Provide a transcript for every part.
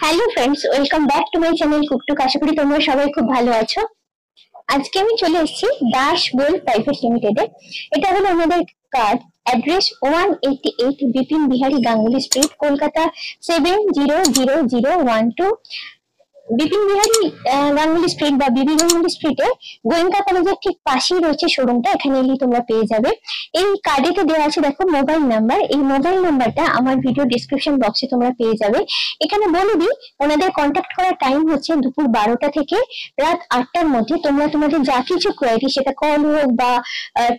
Hello friends, welcome back to my channel CookTook. আশা করি তোমরা সবাই খুব ভালো আছো। আজকে আমি চলে এসেছি দাস গোল্ড প্রাইভেট লিমিটেডে। এটা হলো আমাদের card address 188 Bipin Bihari Ganguly street, Kolkata 700012। Bipin Bihari Ganguly street বা বিবি গাঙ্গুলি স্ট্রিটে গোয়েঙ্কা কলেজের ঠিক পাশেই রয়েছে শোরুমটা। এখানে এলে তোমরা পেয়ে যাবে। এই কার্ডেতে দেওয়া আছে দেখো মোবাইল নাম্বার। এই মোবাইল নাম্বারটা আমার ভিডিও ডিসক্রিপশন বক্সে তোমরা পেয়ে যাবে। এখানে বলে দিই, ওনাদের কন্ট্যাক্ট করার টাইম হচ্ছে দুপুর 12টা থেকে রাত 8টার মধ্যে। তোমরা তোমাদের যা কিছু কোয়ারি, সেটা কল হোক বা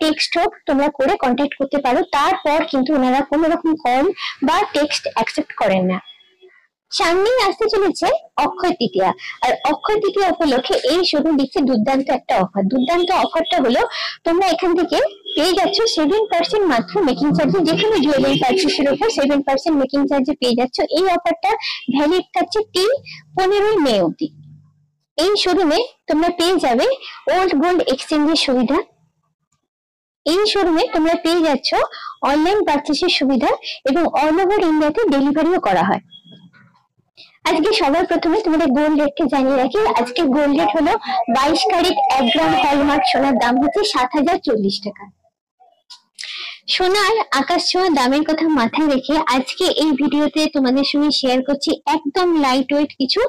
টেক্সট হোক, তোমরা করে কন্ট্যাক্ট করতে পারো। তারপর কিন্তু ওনারা কোনো রকম কল বা টেক্সট অ্যাকসেপ্ট করেন না। সামনেই আসতে চলেছে অক্ষয় তৃতীয়া, আর অক্ষয় তৃতীয়া উপলক্ষে এই শোরুম দিচ্ছে দুর্দান্ত একটা অফার। দুর্দান্ত অফারটা হলো, তোমরা এখান থেকে পেয়ে যাচ্ছ 7% মাত্র মেকিং চার্জে। যেখানে জুয়েলারি পারচেসের উপর 7% মেকিং চার্জে পেয়ে যাচ্ছ। এই অফারটা ভ্যালিড থাকছে till 15ই মে অব্দি। এই শোরুমে তোমরা পেয়ে যাবে ওল্ড গোল্ড এক্সচেঞ্জের সুবিধা। এই শোরুমে তোমরা পেয়ে যাচ্ছ অনলাইন পারচেসের সুবিধা এবং অল ওভার ইন্ডিয়াতে ডেলিভারিও করা হয়। আজকে সবার প্রথমে তোমাদের গোল্ড রেটকে জানিয়ে রাখি। আজকে গোল্ড রেট হলো 22 ক্যারেট 1 গ্রাম হলমার্ক সোনার দাম হচ্ছে 7040 টাকা। সোনার আকাশ ছোঁয়া দামের কথা মাথায় রেখে আজকে এই ভিডিওতে তোমাদের সঙ্গে শেয়ার করছি একদম লাইট ওয়েট কিছু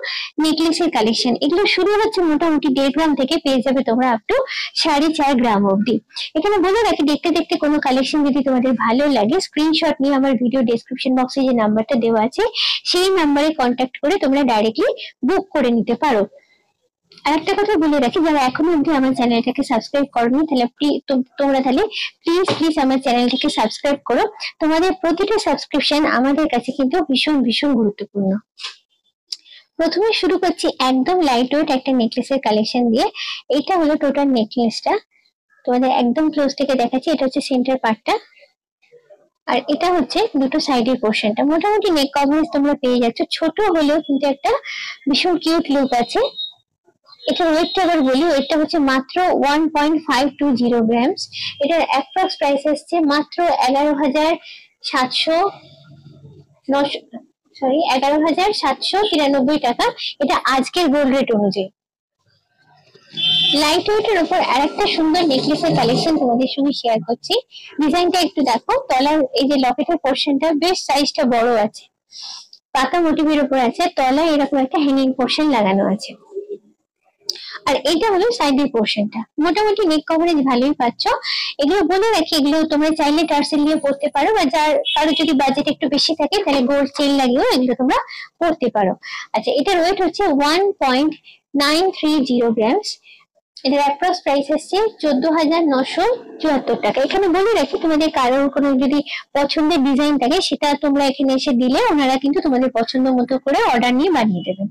নেকলেসের কালেকশন। এগুলো শুরু হচ্ছে মোটামুটি 1.5 গ্রাম থেকে, পেয়ে যাবে তোমরা আপ টু 4.5 গ্রাম অব্দি। এখানে বলে রাখি, দেখতে দেখতে কোনো কালেকশন যদি তোমাদের ভালো লাগে, স্ক্রিনশট নিয়ে আমার ভিডিও ডেসক্রিপশন বক্সে যে নাম্বারটা দেওয়া আছে সেই নাম্বারে কন্ট্যাক্ট করে তোমরা ডাইরেক্টলি বুক করে নিতে পারো। আর একটা কথা বলে রাখি, যারা এখনো অব্দি আমার চ্যানেলটাকে সাবস্ক্রাইব করনি, তাহলে তোমরা প্লিজ আমার চ্যানেলটাকে সাবস্ক্রাইব করো। তোমাদের প্রতিটা সাবস্ক্রিপশন আমাদের কাছে কিন্তু ভীষণ ভীষণ গুরুত্বপূর্ণ। প্রথমে শুরু করছি একদম লাইট ওয়েট একটা নেকলেসের কালেকশন দিয়ে। এটা হলো টোটাল নেকলেসটা, তোমাদের একদম ক্লোজ থেকে দেখাচ্ছি। এটা হচ্ছে সেন্টার পার্টটা, আর এটা হচ্ছে দুটো সাইডের পোর্শনটা। মোটামুটি নেক কভারেজ তোমরা পেয়ে যাচ্ছ। ছোট হলেও কিন্তু একটা ভীষণ কিউট লুক আছে। এটা ওয়েটটা আবার বলি, ওয়েটটা হচ্ছে মাত্র 1.520 গ্রামস। এটার অ্যাপ্রক্স প্রাইস আসছে মাত্র 11,793 টাকা। এটা আজকের গোল্ড রেট অনুযায়ী। লাইট ওয়েটের উপর আরেকটা সুন্দর নেকলেসের কালেকশন তোমাদের সঙ্গে শেয়ার করছি। ডিজাইনটা একটু দেখো। তলার এই যে লকেটের পোর্শনটা বেশ সাইজটা বড় আছে, পাকা মোটিভের উপর আছে। তলায় এরকম একটা হ্যাঙ্গিং পোর্শন লাগানো আছে। আর এটা হলো সাইডের পোর্শনটা। মোটামুটি নেক কভারেজ ভালোই পাচ্ছ। এগুলো বলে রাখি, এগুলো তোমরা চাইলে টার্সেল দিয়ে পড়তে পারো, বা যার কারো যদি বাজেট একটু বেশি থাকে তাহলে গোল্ড চেইন লাগিয়েও এগুলো তোমরা পড়তে পারো। আচ্ছা, এটার ওয়েট হচ্ছে 1.930 গ্রামস। এটার অ্যাপ্রক্স প্রাইস আসছে 14,974 টাকা। এখানে বলে রাখি, তোমাদের কারোর কোনো যদি পছন্দের ডিজাইন থাকে সেটা তোমরা এখানে এসে দিলে ওনারা কিন্তু তোমাদের পছন্দ মতো করে অর্ডার নিয়ে বানিয়ে দেবেন।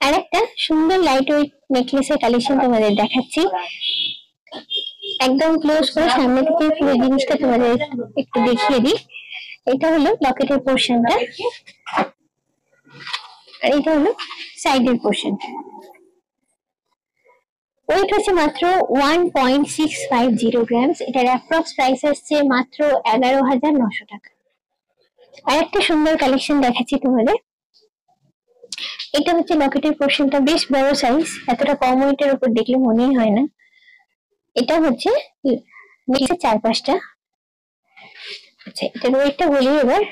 আর একটা সুন্দর লাইট ওয়েট নেকলেসের কালেকশন তোমাদের দেখাচ্ছি। একদম ক্লোজ করে সামনে থেকে পুরো জিনিসটা তোমাদের একটু দেখিয়ে দিই। এটা হলো লকেটের পোর্শনটা, আর এটা হলো সাইডের পোর্শনটা। ওয়েট হচ্ছে মাত্র 1.650 গ্রামস। এটার অ্যাপ্রক্স প্রাইস আসছে মাত্র 11,900 টাকা। আর একটা সুন্দর কালেকশন দেখাচ্ছি তোমাদের। এটা হচ্ছে লকেটের পোর্শনটা, বেশ বড় সাইজ। এতটা কম ওয়েটের উপর দেখলে মনেই হয় না। এটা হচ্ছে নেকলেসের চারপাশটা। আচ্ছা, এটার ওয়েটটা বলি এবার।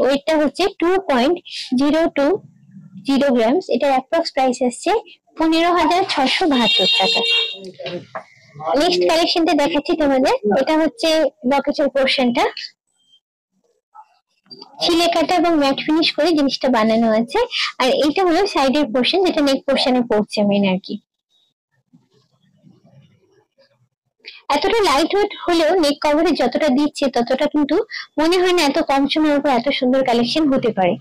ওয়েটটা হচ্ছে 2.020 গ্রামস। এটার অ্যাপ্রক্স প্রাইস আসছে 15,672 টাকা। নেক্সট কালেকশনটা দেখাচ্ছি তোমাদের। এটা হচ্ছে লকেটের পোর্শনটা, ছিলে কাটা এবং ম্যাট ফিনিশ করে জিনিসটা বানানো আছে। আর এইটা হলো সাইডের পোর্শন, যেটা নেক পোর্শনে পড়ছে মেন আর কি। এতটা লাইট ওয়েট হলেও নেক কভারে যতটা দিচ্ছে ততটা কিন্তু মনে হয় না এত কম সময়ের উপর এত সুন্দর কালেকশন হতে পারে।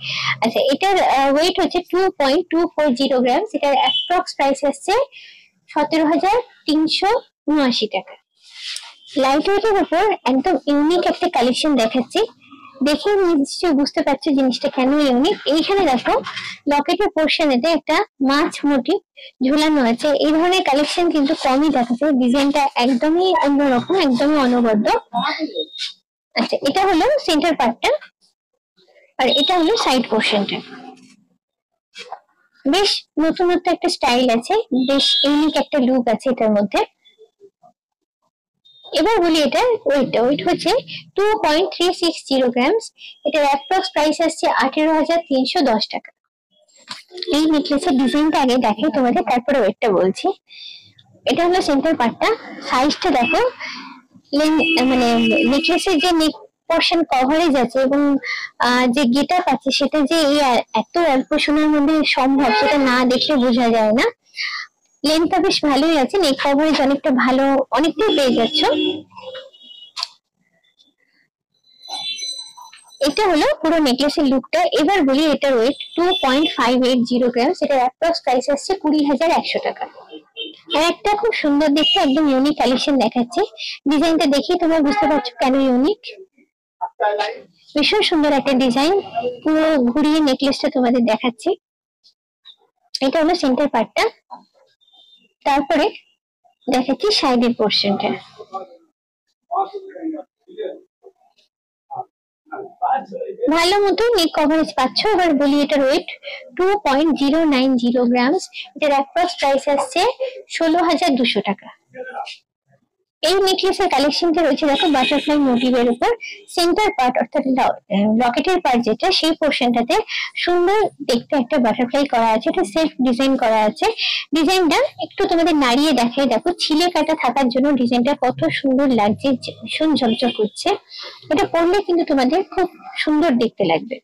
আচ্ছা, এটার ওয়েট হচ্ছে 2.240 গ্রামস। এটার অ্যাপ্রক্স প্রাইস আসছে 17,379 টাকা। লাইট ওয়েটের উপর একদম ইউনিক একটা কালেকশন দেখাচ্ছি। দেখে নিশ্চয়ই বুঝতে পারছো জিনিসটা কেন ইউনিক। এইখানে দেখো লকেটের পোর্শনেতে একটা মাছ মোটিভ ঝুলানো আছে। এই ধরনের কালেকশন কিন্তু কমই দেখা যায়। ডিজাইনটা একদমই অন্যরকম, একদমই অনবদ্য। আচ্ছা, এটা হলো সেন্টার পার্টটা, আর এটা হলো সাইড পোর্শনটা। বেশ নতুনত্ব একটা স্টাইল আছে, বেশ ইউনিক একটা লুক আছে এটার মধ্যে। এবার বলি এটা ওয়েট হচ্ছে 2.360 গ্রামস। এটার অ্যাপ্রক্স প্রাইস আসছে 18,310 টাকা। এই নেকলেসের ডিজাইনটা আগে দেখাই তোমাদের, তারপরে ওয়েটটা বলছি। এটা হলো সেন্টার পার্টটা, সাইজটা দেখো, মানে নেকলেসের যে নেক পোর্শন কভারেজ আছে এবং যে গেটআপ আছে সেটা যে এই এত অল্প সময়ের মধ্যে সম্ভব সেটা না দেখলে বোঝা যায় না। লেন্থটা বেশ ভালোই আছে, নেক কভারেজ অনেকটা ভালো, অনেকটাই পেয়ে যাচ্ছ। এটা হলো পুরো নেকলেসের লুকটা। এবার বলি এটার ওয়েট 2.580 গ্রাম, এটার অ্যাপ্রক্স প্রাইস আসছে 20,100 টাকা। আর একটা খুব সুন্দর দেখতে একদম ইউনিক কালেকশন দেখাচ্ছি, ডিজাইনটা দেখি তোমরা বুঝতে পারছো কেন ইউনিক। ভীষণ সুন্দর একটা ডিজাইন, পুরো ঘুরিয়ে নেকলেসটা তোমাদের দেখাচ্ছি। এটা হলো সেন্টার পার্টটা, তারপরে দেখাচ্ছি সাইডের পোর্শনটা। ভালো মতো নেক কভারেজ পাচ্ছ। এবার বলি এটার ওয়েট 2.090 গ্রামস, এটার অ্যাপ্রক্স প্রাইস আসছে 16,200 টাকা। এই নেকলেসের কালেকশনটা রয়েছে দেখো বাটারফ্লাই মোটিভের উপর। সেন্টার পার্ট অর্থাৎ লকেটের পার্ট যেটা, সেই পোর্শনটাতে সুন্দর দেখতে একটা বাটারফ্লাই করা আছে, এটা সেলফ ডিজাইন করা আছে। ডিজাইনটা একটু তোমাদের নাড়িয়ে দেখাই, দেখো ছিলে কাটা থাকার জন্য ডিজাইনটা কত সুন্দর লাগছে, ভীষণ ঝকঝক করছে। এটা পরলে কিন্তু তোমাদের খুব সুন্দর দেখতে লাগবে।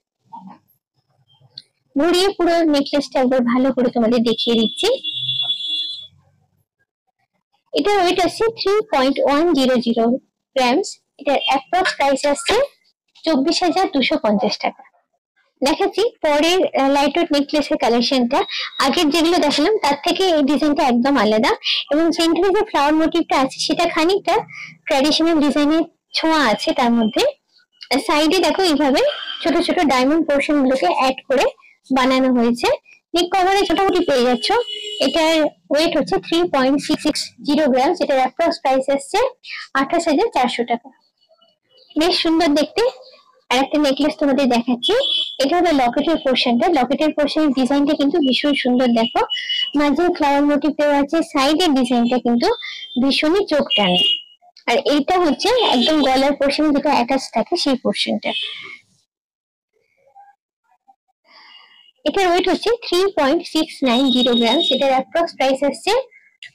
ঘুরিয়ে পুরো নেকলেসটা একবার ভালো করে তোমাদের দেখিয়ে দিচ্ছি। এটা ওয়েট আছে 3.100 গ্রামস, এটার অ্যাপ্রক্স প্রাইস আসছে 24,250 টাকা। দেখাচ্ছি পরের লাইট ওয়েট নেকলেসের কালেকশনটা। আগের যেগুলো দেখালাম তার থেকে এই ডিজাইনটা একদম আলাদা, এবং সেন্টারে যে ফ্লাওয়ার মোটিভটা আছে সেটা খানিকটা ট্র্যাডিশনাল ডিজাইনের ছোঁয়া আছে তার মধ্যে। সাইডে দেখো এইভাবে ছোট ছোট ডায়মন্ড পোর্শন গুলোকে অ্যাড করে বানানো হয়েছে। নেক কভারেজ মোটামুটি পেয়ে যাচ্ছ। এটার ওয়েট হচ্ছে 3.660 গ্রাম, এটার অ্যাপ্রক্স প্রাইস আসছে 28,400 টাকা। বেশ সুন্দর দেখতে। আর একটা নেকলেস তোমাদের দেখাচ্ছি, এটা হলো লকেটের পোর্শনটা। লকেটের পোর্শনের ডিজাইনটা কিন্তু ভীষণ সুন্দর, দেখো মাঝে ফ্লাওয়ার মোটিভ দেওয়া আছে, সাইডের ডিজাইনটা কিন্তু ভীষণই চোখ টানে। আর এইটা হচ্ছে একদম গলার পোর্শন যেটা অ্যাটাচ থাকে সেই পোর্শনটা। এটার ওয়েট হচ্ছে 3.690 গ্রাম, এটার অ্যাপ্রক্স প্রাইস আসছে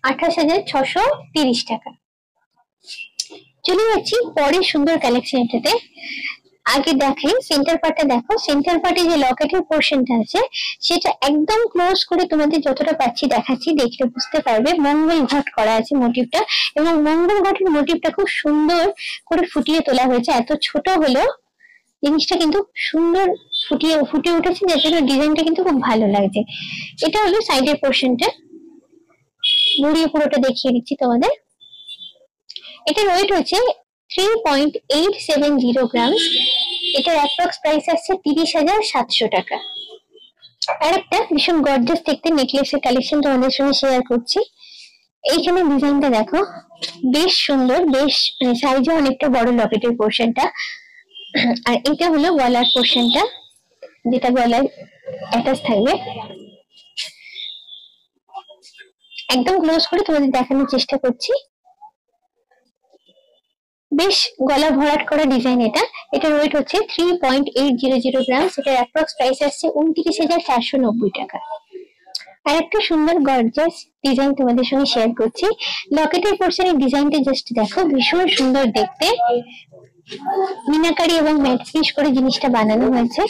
28,630 টাকা। চলে যাচ্ছি পরের সুন্দর কালেকশনটাতে। আগে দেখাই সেন্টার পার্টটা, দেখো সেন্টার পার্টে যে লকেটের পোর্শনটা আছে সেটা একদম ক্লোজ করে তোমাদের যতটা পাচ্ছি দেখাচ্ছি, দেখলে বুঝতে পারবে মঙ্গল ঘট করা আছে মোটিভটা, এবং মঙ্গল ঘটের মোটিভটা খুব সুন্দর করে ফুটিয়ে তোলা হয়েছে। এত ছোট হলো জিনিসটা কিন্তু সুন্দর ফুটে উঠেছে, যার জন্য ডিজাইনটা কিন্তু খুব ভালো লাগছে। এটা হলো সাইডের পোর্শনটা, ঘুরিয়ে পুরোটা দেখিয়ে দিচ্ছি তোমাদের। এটার ওয়েট হচ্ছে 3.870 গ্রাম, এটার অ্যাপ্রক্স প্রাইস আসছে 30,700 টাকা। আর একটা ভীষণ গর্জিয়াস দেখতে নেকলেসের কালেকশন তোমাদের সঙ্গে শেয়ার করছি। এইখানে ডিজাইনটা দেখো বেশ সুন্দর, বেশ সাইজে অনেকটা বড় লকেটের পোর্শনটা। আর এটা হলো গলার পোর্শনটা, যেটা গলায় অ্যাটাচ থাকবে। একদম ক্লোজ করে তোমাদের দেখানোর চেষ্টা করছি। বেশ গলা ভরাট করা ডিজাইন এটা। এটার ওয়েট হচ্ছে 3.800 গ্রাম, এটার অ্যাপ্রক্স প্রাইস আসছে 29,490 টাকা। আর একটা সুন্দর গর্জিয়াস ডিজাইন তোমাদের সঙ্গে শেয়ার করছি। লকেটের পোর্শনের ডিজাইনটা জাস্ট দেখো, ভীষণ সুন্দর দেখতে, মিনাকারি এবং ম্যাট ফিনিশ করে জিনিসটা বানানো হয়েছে।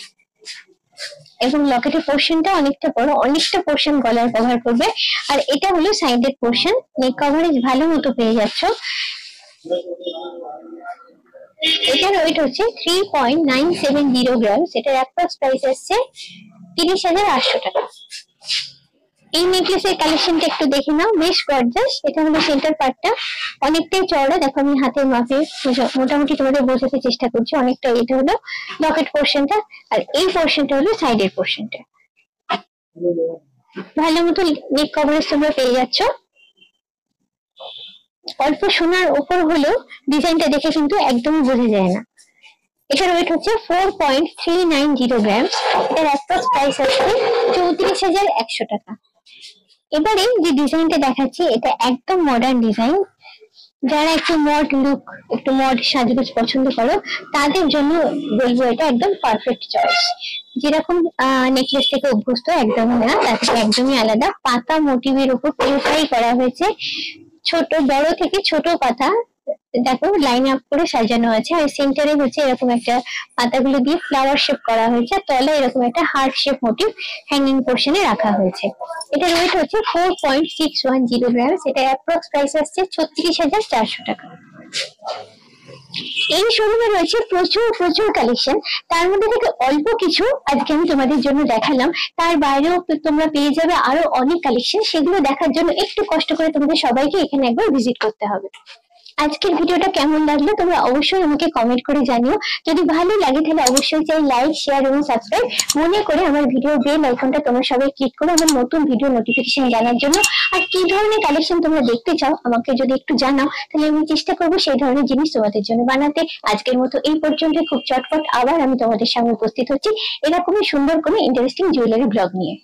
এবং লকেটের পোর্শনটা অনেকটা বড়, অনেকটা পোর্শন গলার কভার করবে। আর এটা হলো সাইডের পোর্শন, নেক কভারেজ ভালো মতো পেয়ে যাচ্ছ। এটার ওয়েট হচ্ছে 3.970 গ্রাম, এটার অ্যাপ্রক্স প্রাইস আসছে 30,800 টাকা। এই নেকলেসের কালেকশনটা একটু দেখে নাও, বেশ গর্জিয়াস। এটা হলো সেন্টার পার্টটা, অনেকটাই চওড়া, দেখো আমি হাতের মাপে মোটামুটি তোমাদের বোঝাতে চেষ্টা করছি অনেকটা। এটা হলো লকেট পোর্শনটা, আর এই পোর্শনটা হলো সাইডের পোর্শনটা। ভালো মতো নেক কভারেজ তোমরা পেয়ে যাচ্ছ। অল্প সোনার উপর হলেও ডিজাইনটা দেখে কিন্তু একদমই বোঝা যায় না। এটার ওয়েট হচ্ছে 4.390 গ্রামস। এটার অ্যাপ্রক্স প্রাইস হচ্ছে 34,100 টাকা। এবারে যে ডিজাইনটা দেখাচ্ছি এটা একদম মডার্ন ডিজাইন। যারা একটু মড লুক, একটু মড সাজগোজ পছন্দ করো তাদের জন্য বলবো এটা একদম পারফেক্ট চয়েস। যেরকম নেকলেস থেকে অভ্যস্ত একদমই না, তার থেকে একদমই আলাদা। পাতা মোটিভের উপর পুরোটাই করা হয়েছে, ছোট বড় থেকে ছোট পাতা দেখো লাইন আপ করে সাজানো আছে। আর সেন্টারে হচ্ছে এরকম একটা পাতাগুলো দিয়ে ফ্লাওয়ার শেপ করা হয়েছে, তলায় এরকম একটা হার্ট শেপ মোটিভ হ্যাঙ্গিং পোর্শনে রাখা হয়েছে। এটা ওয়েট হচ্ছে 4.610 গ্রামস। এটা অ্যাপ্রক্স প্রাইস আসছে 36,400 টাকা। এই শোরুমে রয়েছে প্রচুর প্রচুর কালেকশন, তার মধ্যে থেকে অল্প কিছু আজকে আমি তোমাদের জন্য দেখালাম। তার বাইরেও তোমরা পেয়ে যাবে আরো অনেক কালেকশন, সেগুলো দেখার জন্য একটু কষ্ট করে তোমাদের সবাইকে এখানে একবার ভিজিট করতে হবে। আজকের ভিডিওটা কেমন লাগলো তোমরা অবশ্যই আমাকে কমেন্ট করে জানিও। যদি ভালো লাগে তাহলে অবশ্যই চাই লাইক, শেয়ার এবং সাবস্ক্রাইব। মনে করে আমার ভিডিও বেল আইকনটা তোমরা সবাই ক্লিক করো আমার নতুন ভিডিও নোটিফিকেশন জানার জন্য। আর কি ধরনের কালেকশন তোমরা দেখতে চাও আমাকে যদি একটু জানাও, তাহলে আমি চেষ্টা করবো সেই ধরনের জিনিস তোমাদের জন্য বানাতে। আজকের মতো এই পর্যন্ত। খুব চটপট আবার আমি তোমাদের সামনে উপস্থিত হচ্ছি এরকমই সুন্দর কোনো ইন্টারেস্টিং জুয়েলারি ব্লগ নিয়ে।